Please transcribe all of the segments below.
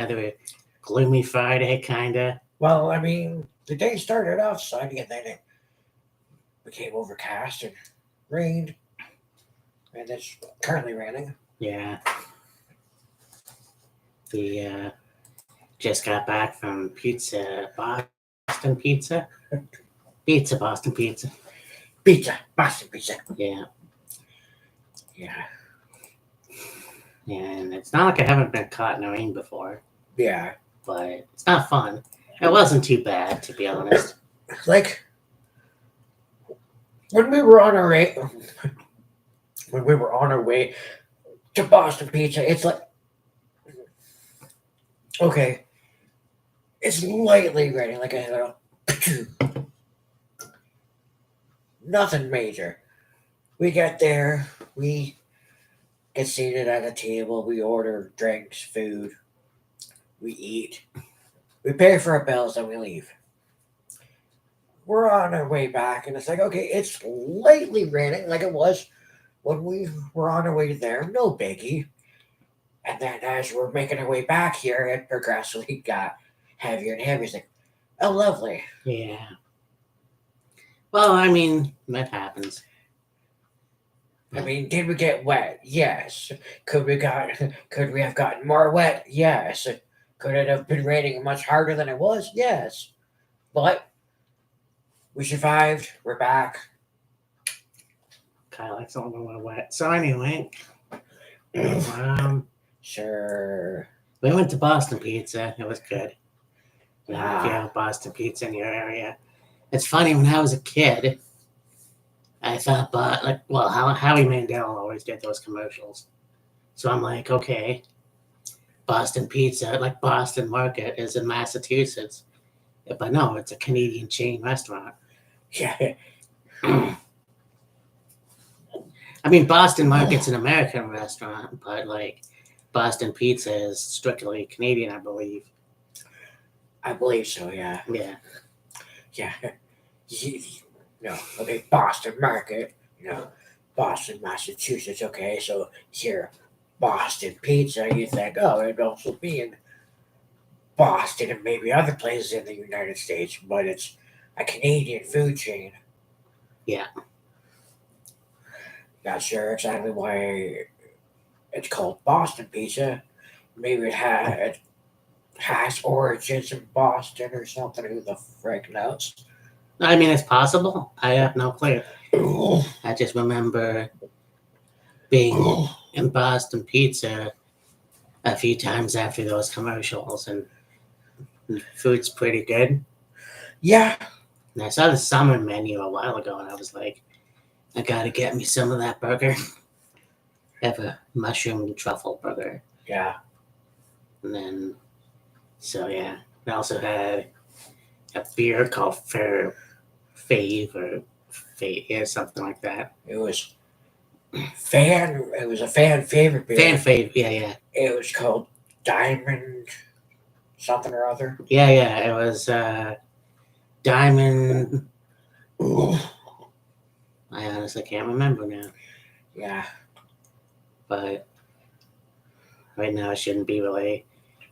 Another gloomy Friday, kind of. Well, I mean, the day started off sunny and then it became overcast and rained, and it's currently raining. Yeah. The just got back from Boston Pizza. Boston Pizza. Pizza, Boston pizza. Yeah. Yeah, And it's not like I haven't been caught in the rain before, yeah. but it's not fun. It wasn't too bad, to be honest. Like when we were on our way, to Boston pizza, it's like okay, it's lightly raining, like a little, nothing major. We get there, we get seated at a table, we order drinks, food, we eat, we pay for our bills, and we leave. We're on our way back, and it's like, okay, it's lightly raining like it was when we were on our way there, no biggie. And then as we're making our way back here, it progressively got heavier and heavier. It's like, oh, lovely. Yeah. Well, I mean, that happens. I mean, did we get wet? Yes. Could we have gotten more wet? Yes. Could it have been raining much harder than it was? Yes. But we survived. We're back. Kyle likes a little wet. So anyway, um, Sure. we went to Boston Pizza. It was good. If you Ah, have Boston Pizza in your area, it's funny. When I was a kid, I thought, Howie Mandel always did those commercials. So I'm like, okay, Boston Pizza, like Boston Market, is in Massachusetts, but no, it's a Canadian chain restaurant. yeah. I mean, Boston Market's an American restaurant, but like Boston Pizza is strictly Canadian, I believe. I believe so, yeah. Yeah. Yeah. No, okay, Boston Market, Boston, Massachusetts, okay, so here, Boston Pizza, you think, oh, it'd also be in Boston and maybe other places in the United States, but it's a Canadian food chain. Yeah. Not sure exactly why it's called Boston Pizza. Maybe it has origins in Boston or something. Who the frick knows? I mean, it's possible. I have no clue. I just remember being in Boston Pizza a few times after those commercials, and the food's pretty good. Yeah, And I saw the summer menu a while ago, and I was like, I gotta get me some of that burger. Have a mushroom and truffle burger. yeah. And then, so yeah, I also had a beer called Fave or Fate, yeah, something like that. It was It was a fan favorite beer. Fan Fave, yeah. It was called Diamond something or other. Yeah, it was Diamond. I honestly can't remember now. Yeah. But right now I shouldn't be really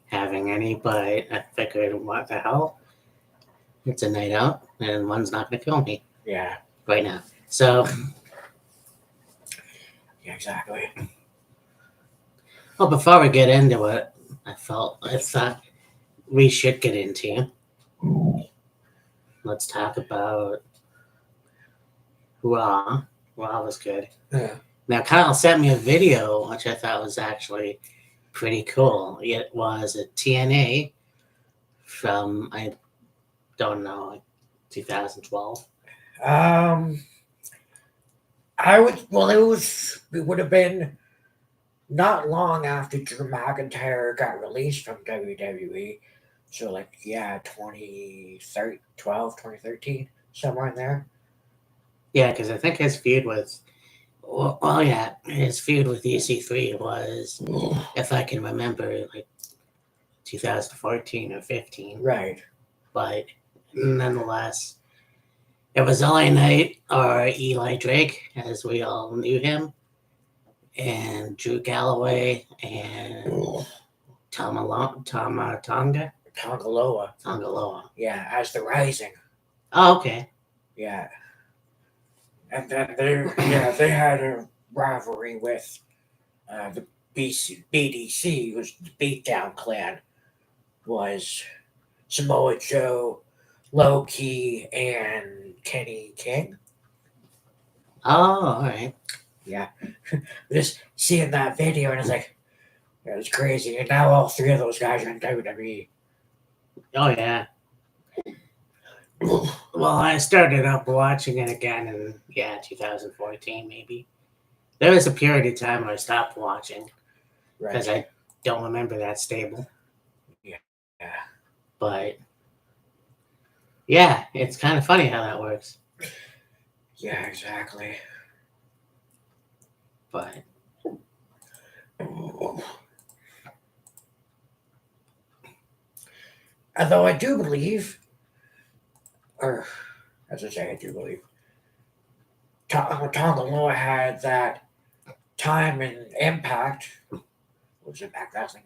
having any, but I figured, what the hell? It's a night out, and one's not going to kill me Yeah. right now. So, Yeah, exactly. well, before we get into it, I thought we should get into. Let's talk about Raw. Raw was good. Yeah. Now, Kyle sent me a video, which I thought was actually pretty cool. It was a TNA from, I don't know, like 2012. It would have been not long after Drew McIntyre got released from WWE. So, like, yeah, 2013, somewhere in there. Yeah, because I think his feud with, his feud with EC3 was, if I can remember, like 2014 or 15. Right. But nonetheless, it was LA Knight, or Eli Drake, as we all knew him, and Drew Galloway, and Tonga? Tongaloa. Tongaloa. Yeah, as the Rising. Oh, okay. Yeah. And then they had a rivalry with the BDC, who's the Beatdown Clan, was Samoa Joe, Low Key, and Kenny King. Oh, all right. Yeah. Just seeing that video, and it's like, it was crazy. And now all three of those guys are in WWE. Oh, yeah. Well, I started up watching it again in 2014 maybe. There was a period of time where I stopped watching because I don't remember that stable. Yeah. But yeah, it's kind of funny how that works. Yeah, exactly. But although I do believe, or as I say, I do believe, Tongaloa had that time and Impact. Was Impact Wrestling?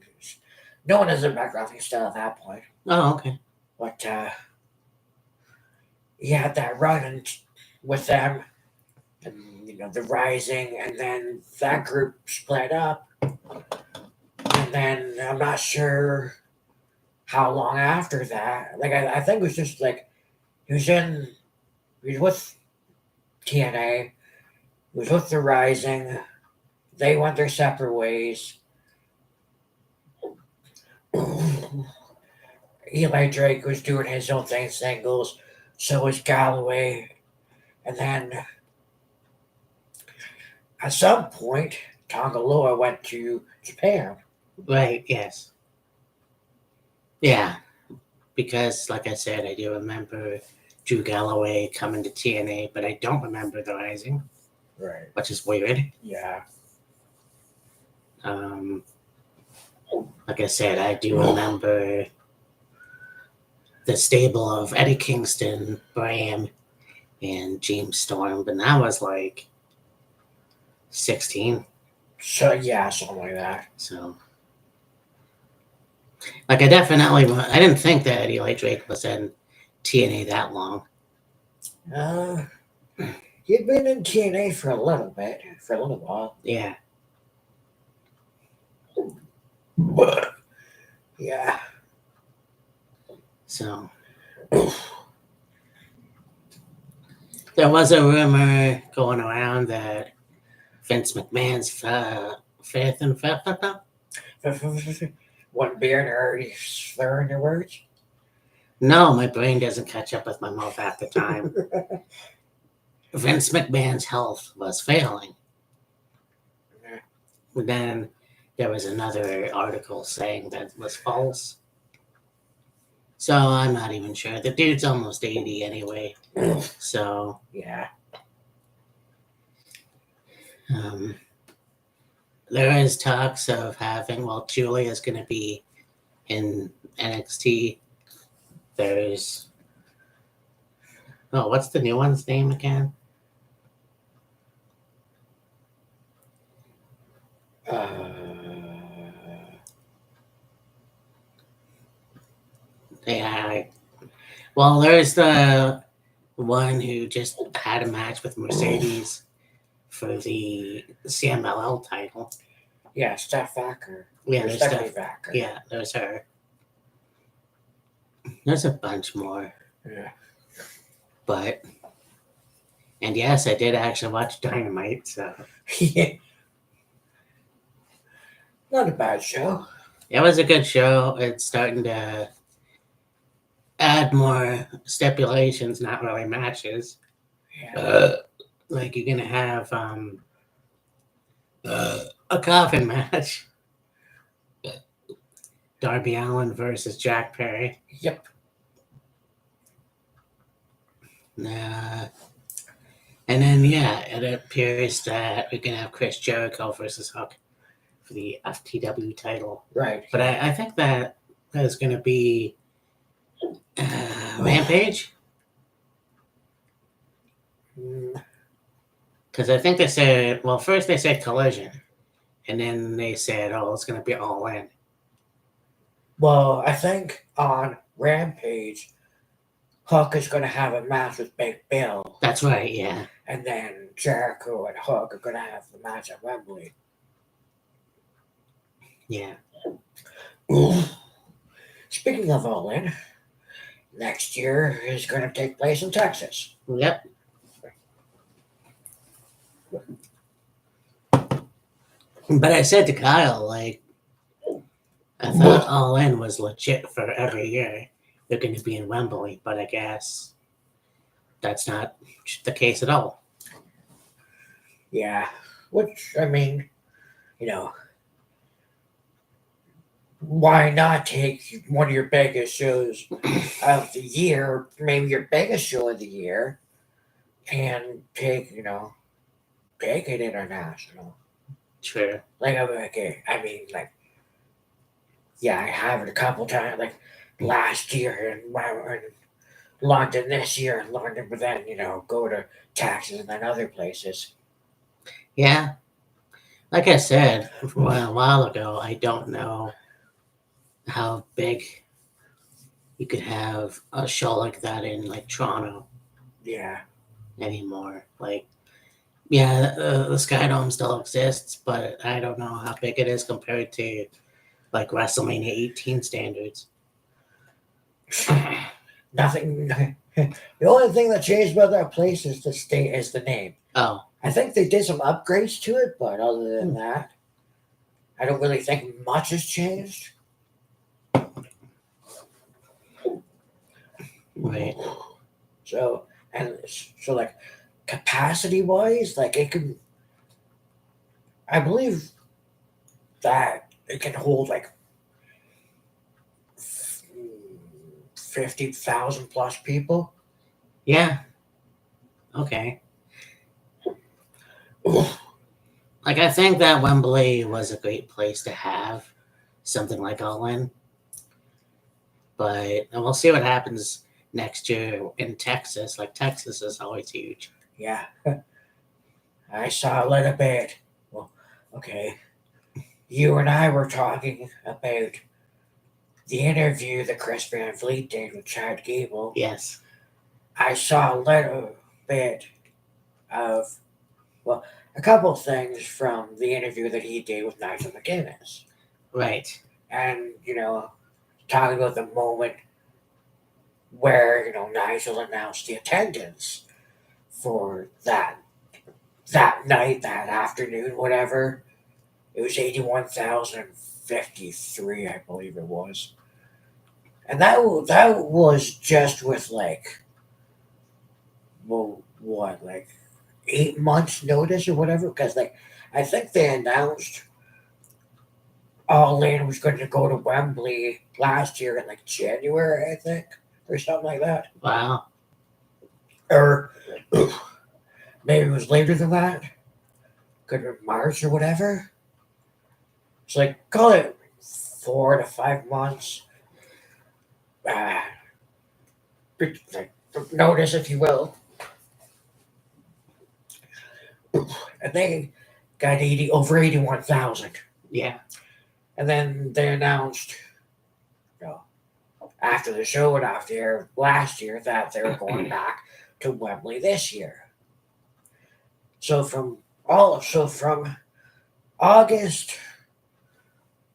No one is Impact Wrestling still at that point. oh, okay. But he had that run with them, and the Rising, and then that group split up, and then I'm not sure how long after that. Like I think it was just like he was with TNA, he was with the Rising. They went their separate ways. Eli Drake was doing his own thing, singles. So was Galloway. And then at some point, Tongaloa went to Japan. Right, yes. Yeah, because like I said, I do remember Drew Galloway coming to TNA, but I don't remember the Rising, Right. which is weird. Yeah. Like I said, I do remember the stable of Eddie Kingston, Bram, and James Storm, but that was like 16. So yeah, something like that. So, like, I didn't think that Eli Drake was in TNA that long. He'd been in TNA for a little while. Yeah. But yeah. So, there was a rumor going around that Vince McMahon's fifth and fifth. One beer and already slurring your words. No, my brain doesn't catch up with my mouth half the time. Vince McMahon's health was failing. But then there was another article saying that was false. So I'm not even sure. The dude's almost 80 anyway. So Yeah. there is talks of having, well, Julia's going to be in NXT. There's, what's the new one's name again? Yeah. Well, there's the one who just had a match with Mercedes for the CMLL title. Yeah, Steph Vacker. Yeah, there's Stephanie Steph. Vacker. Yeah, there's her. There's a bunch more. Yeah. But, and yes, I did actually watch Dynamite, so. Yeah. Not a bad show. It was a good show. It's starting to add more stipulations, not really matches. Yeah. Like you're gonna have a coffin match. Darby Allin versus Jack Perry. Yep. And then it appears that we're gonna have Chris Jericho versus Hook for the FTW title. Right. But I think that is gonna be Rampage. Because I think they said, well, first they said Collision, and then they said, oh, it's going to be All In. Well, I think on Rampage, Hook is going to have a match with Big Bill, That's right. Yeah. and then Jericho and Hook are going to have the match at Wembley. Yeah. Speaking of All In, next year is going to take place in Texas. Yep. But I said to Kyle, like, I thought All In was legit for every year. They're going to be in Wembley, but I guess that's not the case at all. Yeah, which, I mean, why not take one of your biggest shows of the year, maybe your biggest show of the year, and take it international? True. Like, I mean, like, yeah, I have it a couple times, like last year and London this year and London, but then go to Texas and then other places. Yeah. Like I said a while ago, I don't know how big you could have a show like that in like Toronto Yeah, anymore. Like, yeah, the Skydome still exists, but I don't know how big it is compared to like WrestleMania 18 standards. nothing. The only thing that changed about that place is the name. Oh, I think they did some upgrades to it, but other than that, I don't really think much has changed. right. So like capacity wise, like it can, I believe that it can hold like 50,000 plus people. Yeah. Okay. Like, I think that Wembley was a great place to have something like All In. But we'll see what happens next year in Texas. Like, Texas is always huge. Yeah, I saw a little bit. Well, okay, you and I were talking about the interview that Chris Van Vliet did with Chad Gable. Yes. I saw a little bit of, well, a couple things from the interview that he did with Nigel McGuinness. Right. And, talking about the moment where, Nigel announced the attendance for that night, that afternoon, whatever. It was 81,053, I believe it was. And that was just with like, well, what, like 8 months notice or whatever? Because like, I think they announced All In was going to go to Wembley last year in like January, I think, or something like that. Wow. Or maybe it was later than that. Could have been March or whatever. So like, call it 4 to 5 months. Like, notice, if you will. And they got over 81,000. Yeah. And then they announced, after the show went off the air last year, that they were going back to Wembley this year. So from August,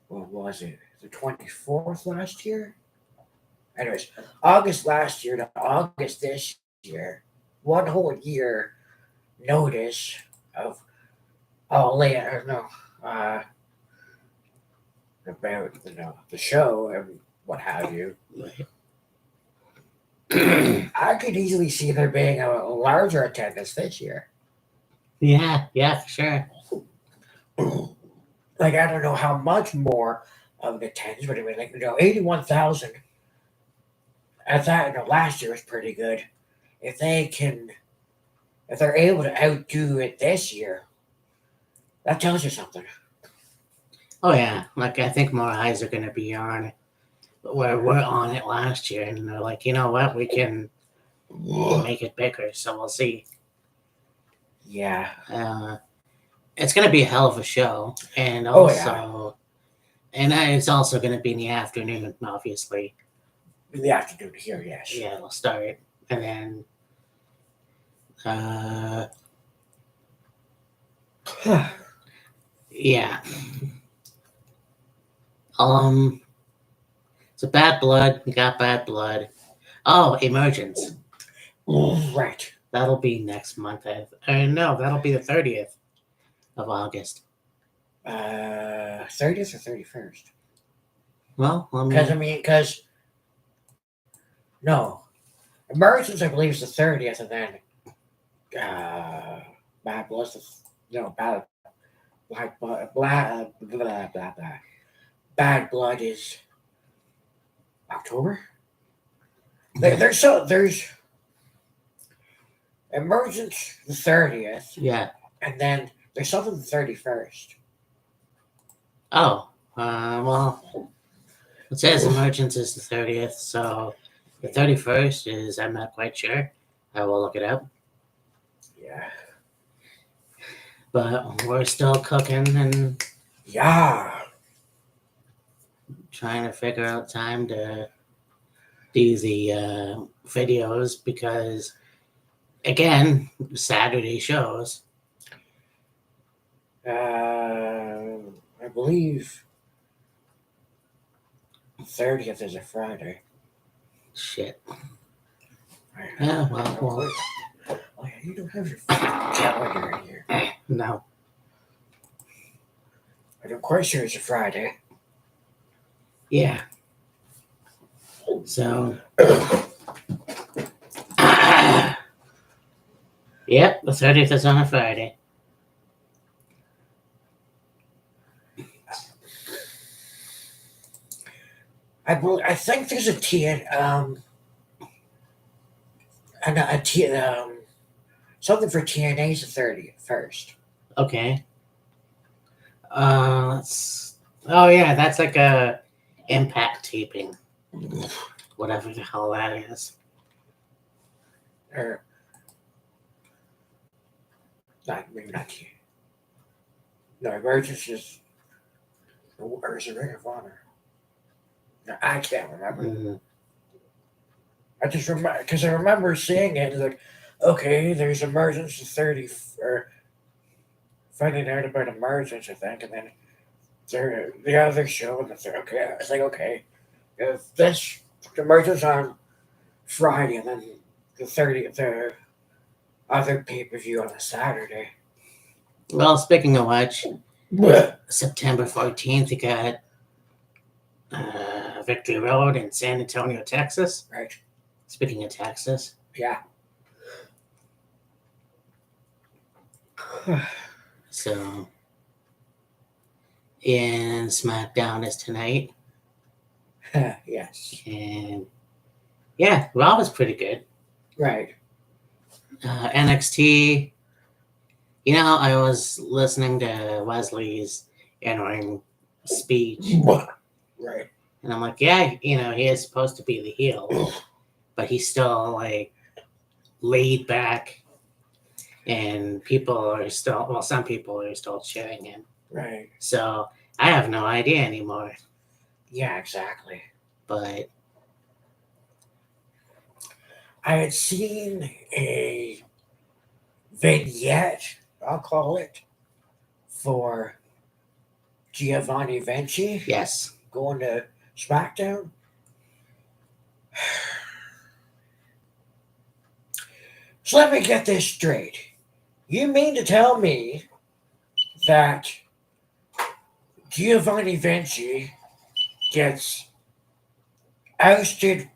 what was it? The 24th last year? Anyways, August last year to August this year, 1 whole year notice of All In, about the show and what have you. I could easily see there being a larger attendance this year. Yeah, for sure. Like, I don't know how much more of an attendance, but I mean, like, 81,000 at that, last year was pretty good. If they're able to outdo it this year, that tells you something. Oh, yeah. Like, I think more eyes are going to be on where we're on it last year. And they're like, you know what? We can make it bigger. So we'll see. Yeah. It's going to be a hell of a show. And also, And it's also going to be in the afternoon, obviously. In the afternoon here, yes. Yeah, it'll start. And then, yeah. So Bad Blood, we got Bad Blood. Oh, Emergence. Right. That'll be next month. No, that'll be the 30th of August. 30th or 31st? Well, Because no, Emergence I believe is the 30th, and then Bad Blood, Bad Black Blood, blah blah blah blah. Bad Blood is October. There's Emergence the 30th, yeah. and then there's something the 31st. Oh, well, it says Emergence is the 30th, so the 31st is, I'm not quite sure. I will look it up. Yeah. But we're still cooking and Yeah. trying to figure out time to do the videos because, again, Saturday shows. I believe 30th is a Friday. Shit. Yeah, well. Oh, yeah, you don't have your calendar in here. No. I'm quite sure it's a Friday. Yeah. So. Yep, the 30th is on a Friday. I think there's something for TNA's the 31st. Okay. Oh yeah, that's like a Impact taping. Whatever the hell that is. Or maybe not TNA. No, Emergence is, or is it Ring of Honor? No, I can't remember. Mm-hmm. I just remember because I remember seeing it. Like, okay, there's Emergence the 30 or Friday night about Emergence, I think, and then the other show, and it's okay. I was like, okay, if this Emergence on Friday, and then the other pay-per-view on a Saturday. Well, speaking of which, September 14th, you got Victory Road in San Antonio, Texas. Right. Speaking of Texas. Yeah. So, and SmackDown is tonight. Yes. And yeah, Raw was pretty good. Right. NXT, I was listening to Wesley's in-ring speech. Right. And I'm like, yeah, he is supposed to be the heel, but he's still like laid back, and some people are still cheering him. Right. So I have no idea anymore. Yeah, exactly. But I had seen a vignette, I'll call it, for Giovanni Vinci. Yes. Going to SmackDown. So let me get this straight. You mean to tell me that Giovanni Vinci gets ousted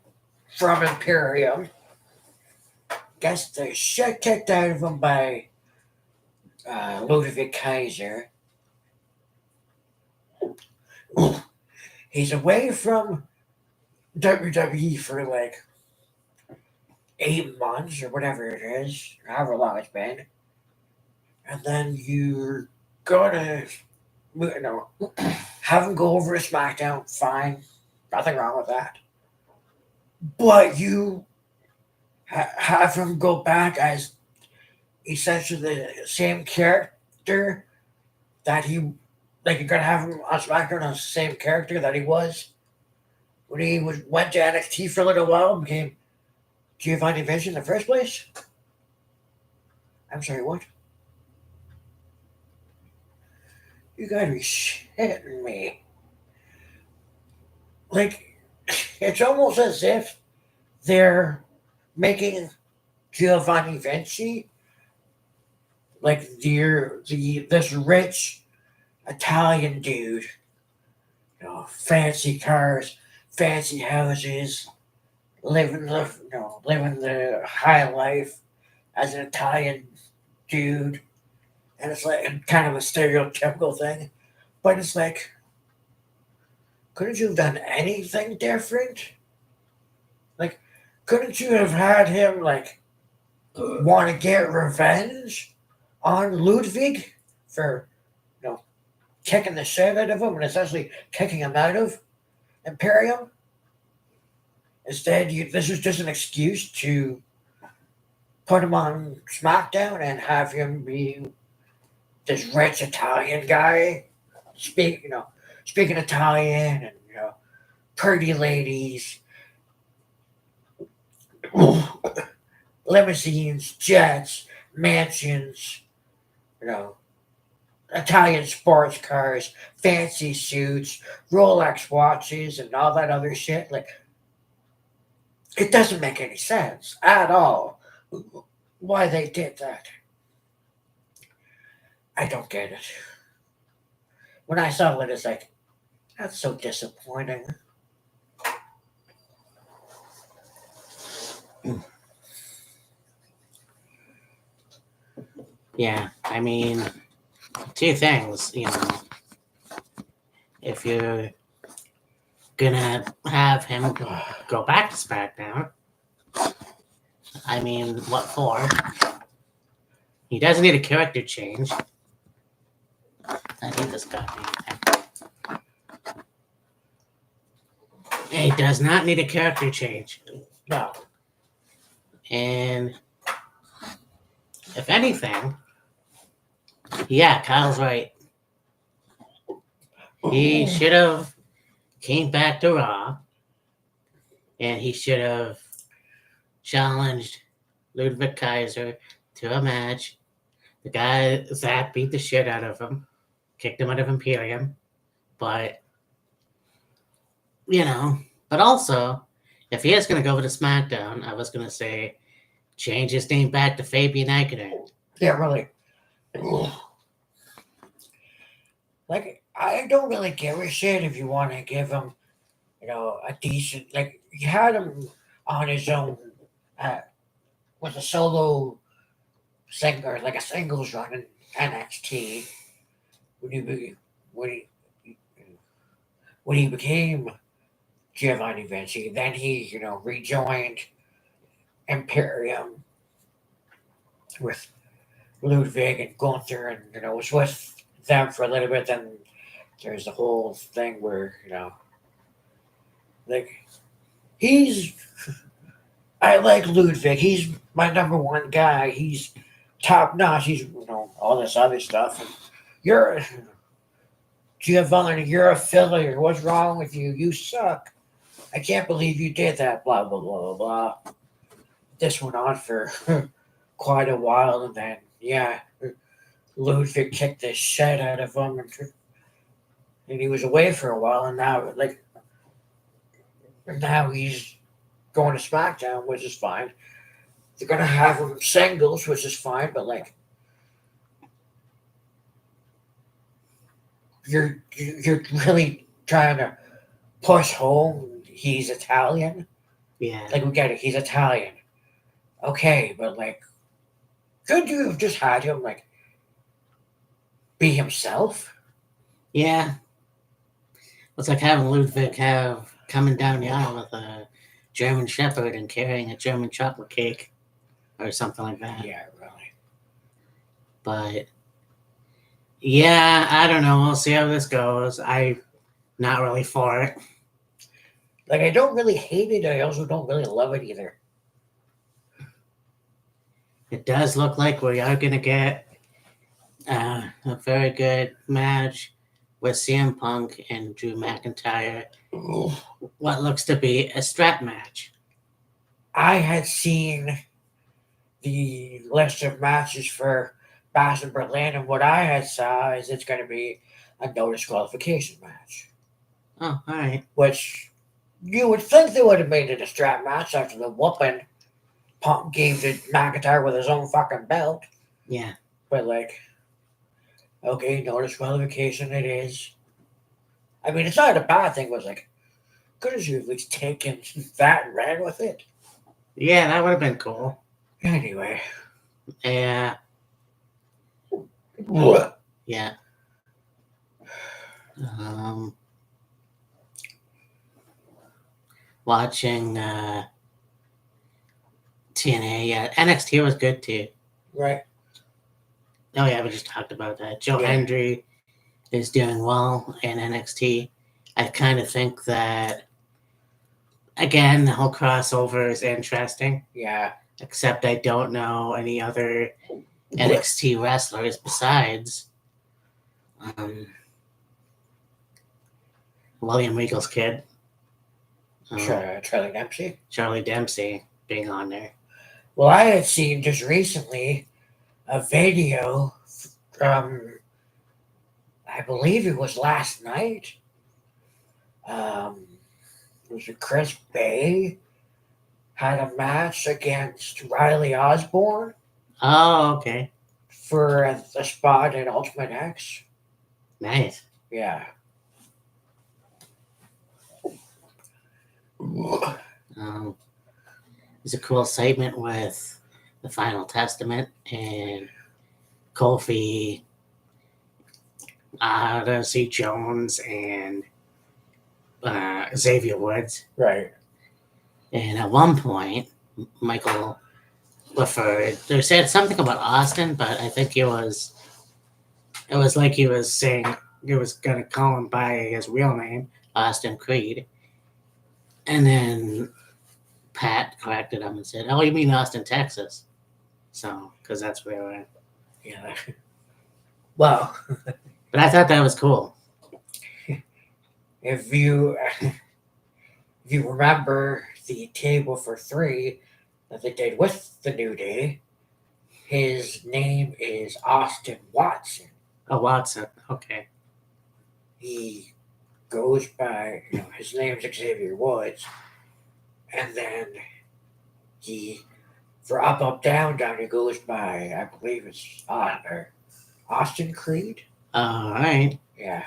from Imperium, gets the shit kicked out of him by Ludwig Kaiser. He's away from WWE for like 8 months or whatever it is, however long it's been. And then you're gonna, have him go over to SmackDown, fine. Nothing wrong with that. But you have him go back as essentially the same character that he Like you're gonna have him on SmackDown as the same character that he was when he went to NXT for a little while and became Giovanni Vinci in the first place? I'm sorry, what? You gotta be shitting me. Like, it's almost as if they're making Giovanni Vinci like this rich Italian dude, fancy cars, fancy houses, living the high life as an Italian dude, and it's like kind of a stereotypical thing, but it's like, couldn't you have done anything different? Like, couldn't you have had him like want to get revenge on Ludwig for kicking the shit out of him and essentially kicking him out of Imperium? Instead, this was just an excuse to put him on SmackDown and have him be this rich Italian guy, speaking Italian and pretty ladies, limousines, jets, mansions, you know, Italian sports cars, fancy suits, Rolex watches, and all that other shit. Like, it doesn't make any sense at all why they did that. I don't get it. When I saw it, it's like, that's so disappointing. Yeah, I mean, two things, if you're gonna have him go back to SmackDown, I mean, what for? He doesn't need a character change. I need this copy. He does not need a character change. No. And if anything, yeah, Kyle's right. He should have came back to Raw, and he should have challenged Ludwig Kaiser to a match. The guy that beat the shit out of him, kicked him out of Imperium, but but also, if he is going to go over to SmackDown, I was going to say change his name back to Fabian Aichner. Yeah, really. Like, I don't really give a shit if you want to give him, a decent, like, you had him on his own with a solo singer, like a singles run in NXT when he became Giovanni Vinci. Then he, rejoined Imperium with Ludwig and Gunther, and was with them for a little bit. Then there's the whole thing where like I like Ludwig. He's my number one guy. He's top notch. He's all this other stuff. And you're Giovanni. You're a failure. What's wrong with you? You suck. I can't believe you did that. Blah blah blah blah blah. This went on for quite a while, and then Ludwig kicked the shit out of him, and he was away for a while, and now he's going to SmackDown, which is fine. They're gonna have him singles, which is fine, but you're really trying to push home he's Italian. Yeah. Like, we get it, he's Italian. Okay, but could you have just had him be himself? Yeah. It's like having Ludwig coming down the aisle with a German Shepherd and carrying a German chocolate cake or something like that. Yeah, really. But yeah, I don't know. We'll see how this goes. I'm not really for it. I don't really hate it. I also don't really love it either. It does look like we are going to get a very good match with CM Punk and Drew McIntyre what looks to be a strap match. I had seen the list of matches for Bash in Berlin, and what I had saw is it's going to be a no disqualification match. Oh, all right. Which you would think they would have made it a strap match after the whooping Punk gave to McIntyre with his own fucking belt. Yeah. But, like, okay, no disqualification it is. I mean, it's not a bad thing, but, like, could have you at least taken that and ran with it? Yeah, that would have been cool. Anyway. Yeah. Yeah. Watching TNA, yeah, NXT was good too. Right. Oh yeah, we just talked about that. Joe Yeah. Hendry is doing well in NXT. I kind of think that again the whole crossover is interesting. Yeah. Except I don't know any other NXT wrestlers besides William Regal's kid. Charlie Dempsey. Charlie Dempsey being on there. Well, I had seen just recently a video from, I believe it was last night. Was it Chris Bay had a match against Riley Osborne Oh, okay. for a spot in Ultimate X. Nice. Yeah. There's a cool segment with the Final Testament and Kofi, Darcy Jones, and Xavier Woods. Right. And at one point, Michael referred. They said something about Austin, but I think it was like he was saying he was gonna call him by his real name, Austin Creed. And then Pat corrected him and said, "Oh, you mean Austin, Texas?" So, because that's where we're at. Yeah. Well, but I thought that was cool. If you remember the table for three that they did with the New Day, his name is Austin Watson. Oh, Watson. Okay. He goes by, his name's Xavier Woods, and then for up, down, he goes by, I believe it's Austin Creed. All right. Yeah.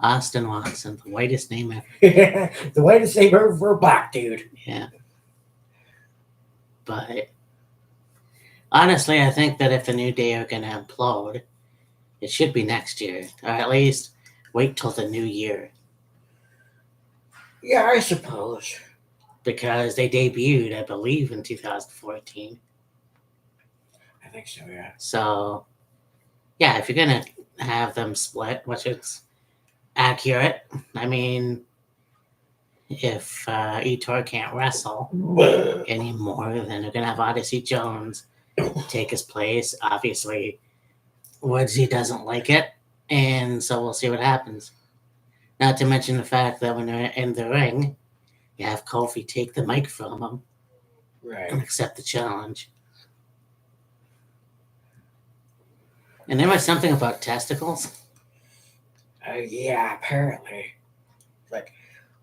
Austin Watson, the whitest name ever. The whitest name ever for a black dude. Yeah. But honestly, I think that if the New Day are going to implode, it should be next year, or at least wait till the new year. Yeah, I suppose. Because they debuted, I believe, in 2014. I think so, yeah. So, yeah, if you're going to have them split, which is accurate, I mean, if Etor can't wrestle anymore, then they're going to have Odyssey Jones take his place. Obviously, Woodsy doesn't like it, and so we'll see what happens. Not to mention the fact that when they're in the ring, you have Kofi take the mic from him and accept the challenge. And there was something about testicles. Yeah, apparently. Like,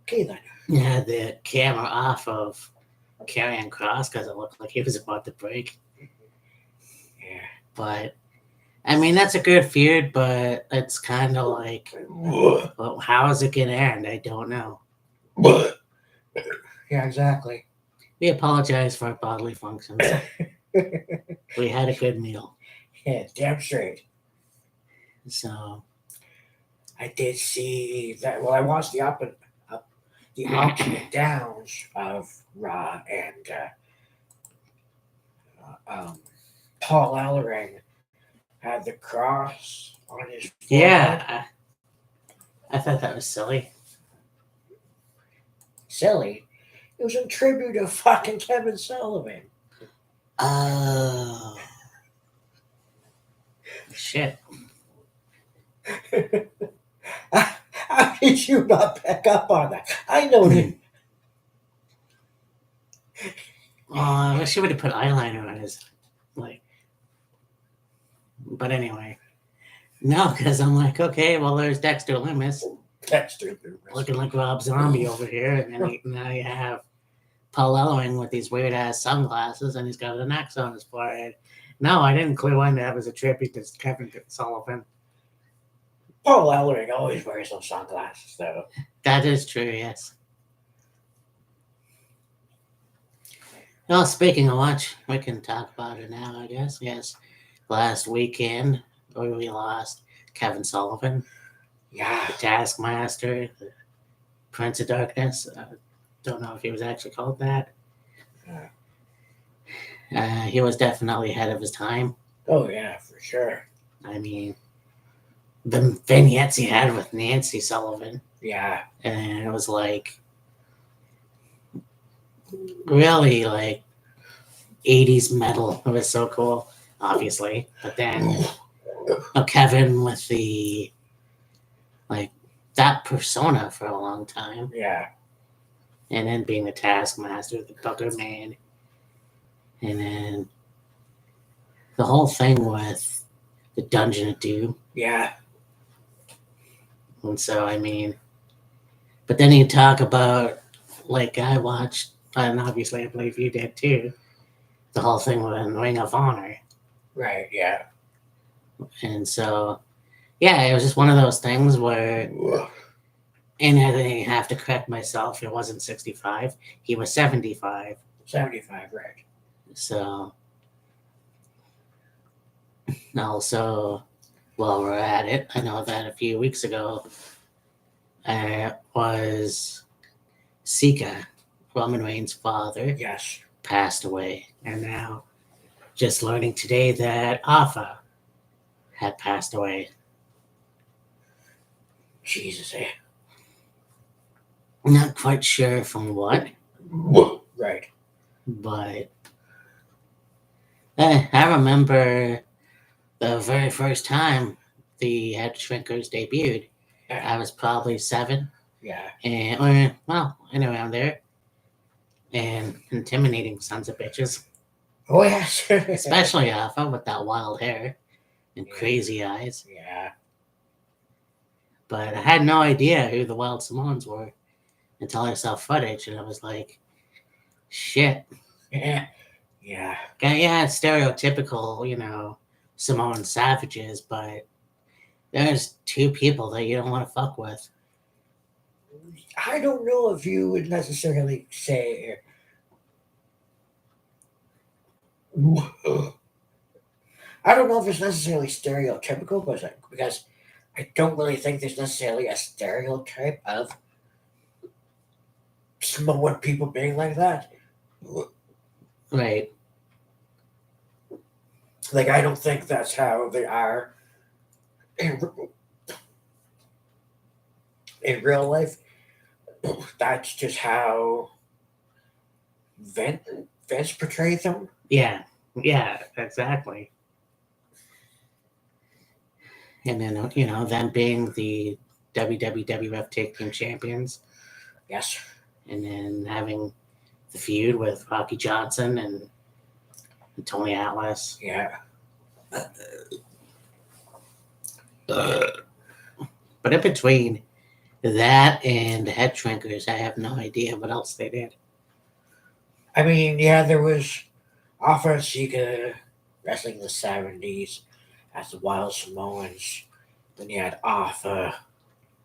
okay then. You had the camera off of Karrion Kross because it looked like he was about to break. Yeah. But, I mean, that's a good feud, but it's kind of like, well, how is it going to end? I don't know. Yeah, exactly. We apologize for our bodily functions. We had a good meal. Yeah, damn straight. So I did see that. Well, I watched the ups and downs of Raw, and Paul Ellering had the cross on his forehead. Yeah, I thought that was silly. Silly? It was in tribute to fucking Kevin Sullivan. Oh. Shit. How did you not pick up on that? I noticed. I wish he would have put eyeliner on his, like. But anyway, no, because I'm like, okay, well, there's Dexter Lumis Dexter looking like Rob Zombie over here, and then now you have Paul Ellering with these weird ass sunglasses, and he's got an X on his forehead. No, I didn't clue in that was a tribute to Kevin Sullivan. Paul Ellering always wears those sunglasses, though. That is true, yes. Well, speaking of which, we can talk about it now, I guess. Yes, last weekend we lost Kevin Sullivan, Yeah. the Taskmaster, the Prince of Darkness. Don't know if he was actually called that. He was definitely ahead of his time. Oh, yeah, for sure. I mean, the vignettes he had with Nancy Sullivan. Yeah. And it was like, really like 80s metal. It was so cool, obviously. But then Kevin with the, like, that persona for a long time. Yeah. And then being the Taskmaster, the Booker Man. And then the whole thing with the Dungeon of Doom. Yeah. And so, I mean, but then you talk about, like, I watched, and obviously I believe you did too, the whole thing with Ring of Honor. Right, yeah. And so, yeah, it was just one of those things where, and I have to correct myself, it wasn't 65, he was 75. 75, right. So, also, while we're at it, I know that a few weeks ago, was Sika, Roman Reigns' father, Yes. passed away. And now, just learning today that Alpha had passed away. Jesus, eh? I'm not quite sure from what, Right. but I remember the very first time the Head Shrinkers debuted. Yeah. I was probably 7, Yeah. and well, anyway, around there, and intimidating sons of bitches, Oh, yes. especially Alpha with that wild hair and Yeah. crazy eyes. Yeah. But I had no idea who the Wild Samoans were until I saw footage, and I was like, shit. Yeah. Yeah. Yeah, it's stereotypical, Samoan savages, but there's 2 people that you don't want to fuck with. I don't know if you would necessarily say. I don't know if it's necessarily stereotypical, because I don't really think there's necessarily a stereotype of Samoan people being like that. Right. Like, I don't think that's how they are in real life. That's just how Vince portrays them. Yeah, exactly. And then, them being the WWF Tag Team Champions. Yes. And then having the feud with Rocky Johnson and Tony Atlas. Yeah. But in between that and the Head Shrinkers, I have no idea what else they did. I mean, yeah, there was Alpha Sika wrestling in the 70s as the Wild Samoans. Then you had Alpha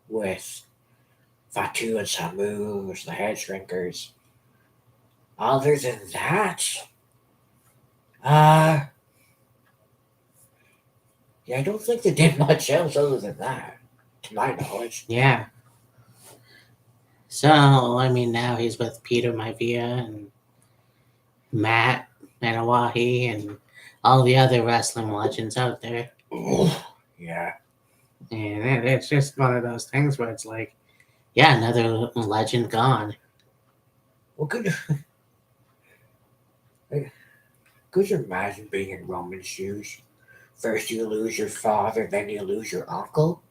with Fatu and Samu as the Head Shrinkers. Other than that, yeah, I don't think they did much else other than that, to my knowledge. Yeah. So, I mean, now he's with Peter Maivia and Matt Manawahi and all the other wrestling legends out there. Yeah. And it's just one of those things where it's like, yeah, another legend gone. Well, could you imagine being in Roman's shoes first you lose your father, then you lose your uncle.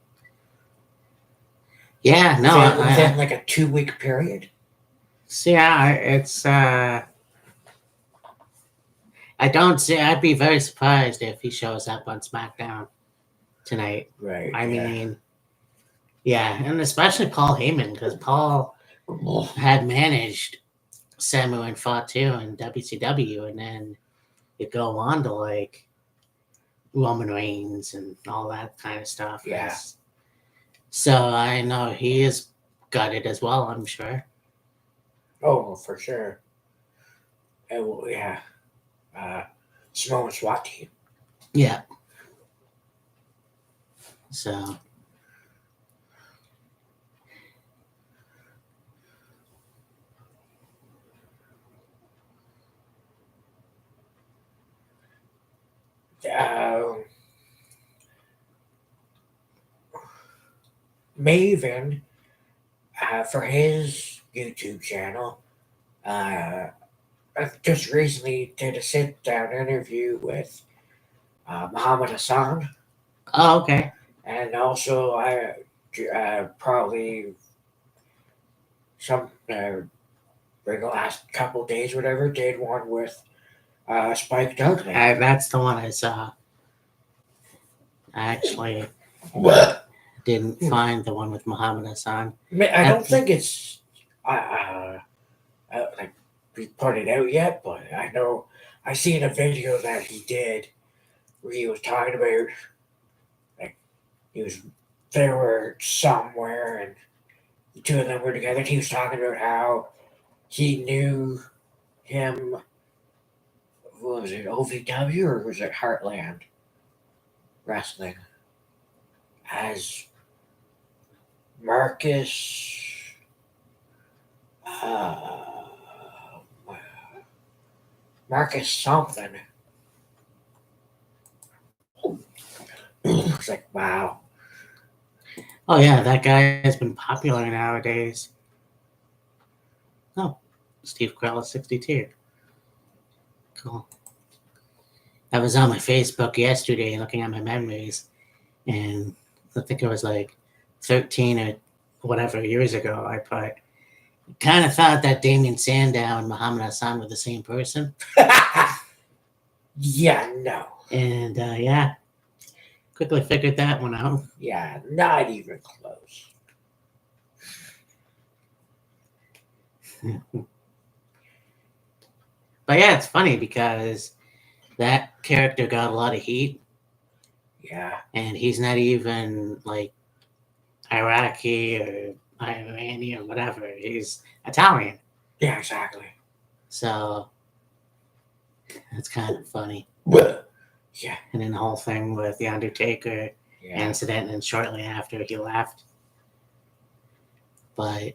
Yeah, no, Within like a 2-week period. see, it's I don't see. I'd be very surprised if he shows up on SmackDown tonight. Right. I mean, yeah, and especially Paul Heyman, because Paul had managed Samu and Fatu in WCW, and then you go on to like Roman Reigns and all that kind of stuff. Yeah. So I know he is gutted as well, I'm sure. Oh, for sure. Yeah. Samoan SWAT team. Yeah. So. Maven, for his YouTube channel, just recently did a sit-down interview with Muhammad Hassan. Oh, okay. And also, probably some the last couple days, whatever, did one with Spike Dudley. That's the one I saw. I actually didn't find the one with Muhammad Hassan. I don't think it's like we put it out yet, but I know I seen a video that he did where he was talking about like they were somewhere and the two of them were together. And he was talking about how he knew him. What was it, OVW or was it Heartland Wrestling? As Marcus. Marcus something. It's like, wow. Oh, yeah, that guy has been popular nowadays. Oh, Steve Carell 62. Cool. I was on my Facebook yesterday looking at my memories, and I think it was like 13 or whatever years ago. I put, kind of thought that Damien Sandow and Muhammad Hassan were the same person. Yeah, no. And yeah, quickly figured that one out. Yeah, not even close. But yeah, it's funny because that character got a lot of heat. Yeah. And he's not even like Iraqi or Iranian or whatever. He's Italian. Yeah, exactly. So it's kind of funny. Yeah. And then the whole thing with the Undertaker incident, and shortly after he left. But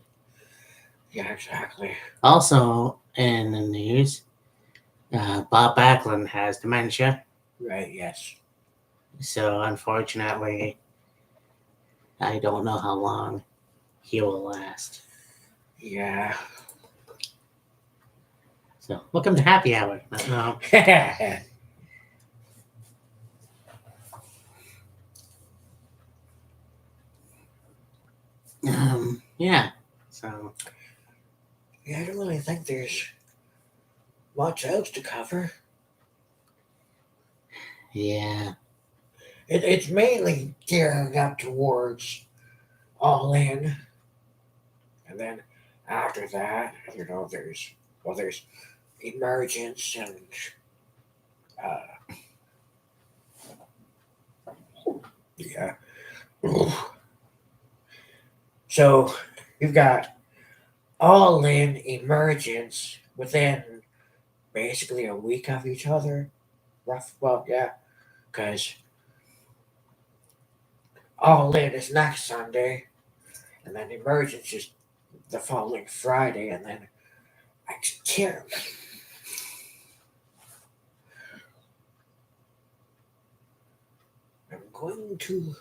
yeah, exactly. Also in the news, Bob Backlund has dementia. Right. Yes. So unfortunately, I don't know how long he will last. Yeah. So welcome to Happy Hour. No. Yeah. So. Yeah, I don't really think there's much else to cover. Yeah. It's mainly gearing up towards All In. And then after that, there's Emergence and yeah. So you've got All In, Emergence within basically a week of each other. Yeah, because All In is next Sunday, and then Emergence is the following Friday, and then I can't. I'm going to.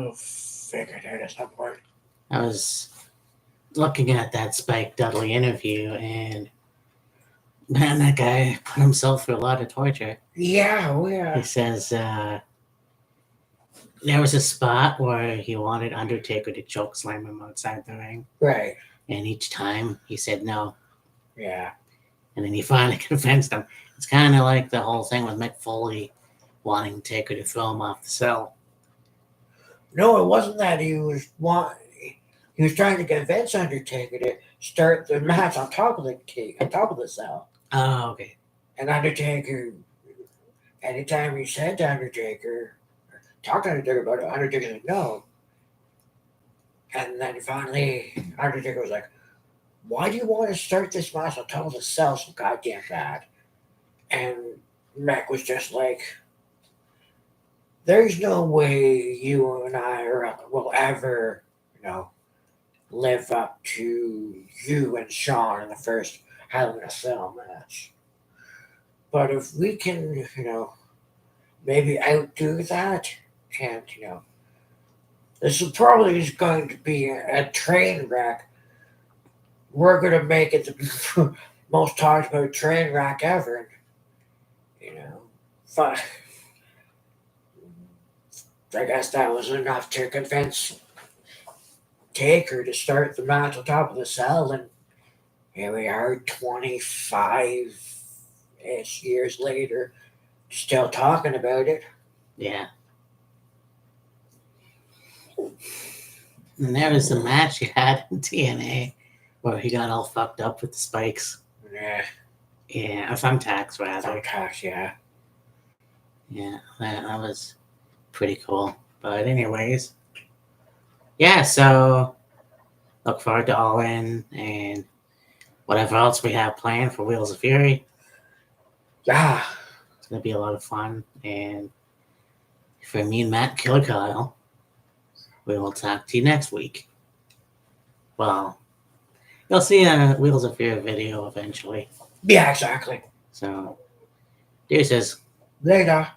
We'll figure it out at some point. I was looking at that Spike Dudley interview, and man, that guy put himself through a lot of torture. Yeah, He says there was a spot where he wanted Undertaker to choke slam him outside the ring, right. and each time he said no, Yeah. and then he finally convinced him. It's kind of like the whole thing with Mick Foley wanting Taker to throw him off the cell. No, it wasn't that he was trying to convince Undertaker to start the match on top of the cell. Oh, okay. And Undertaker, anytime he said to Undertaker, talked to Undertaker about it, Undertaker said no. And then finally, Undertaker was like, "Why do you want to start this match on top of the cell so goddamn bad?" And Mac was just like, "There's no way you and I will ever, live up to you and Sean in the first Hell in a Cell match. But if we can, maybe outdo that, and this is probably going to be a train wreck. We're going to make it the most talked about train wreck ever." Fine. I guess that was enough to convince Taker to start the match on top of the cell, and here we are 25-ish years later, still talking about it. Yeah. And there was a match he had in TNA where he got all fucked up with the spikes. Yeah. Yeah, or thumbtacks rather. Thumbtacks, yeah. Yeah, that was pretty cool. But anyways, yeah, so look forward to All In and whatever else we have planned for Wheels of Fury. Yeah. It's going to be a lot of fun. And for me and Matt Killer Kyle, we will talk to you next week. Well, you'll see a Wheels of Fury video eventually. Yeah, exactly. So, deuces. Later.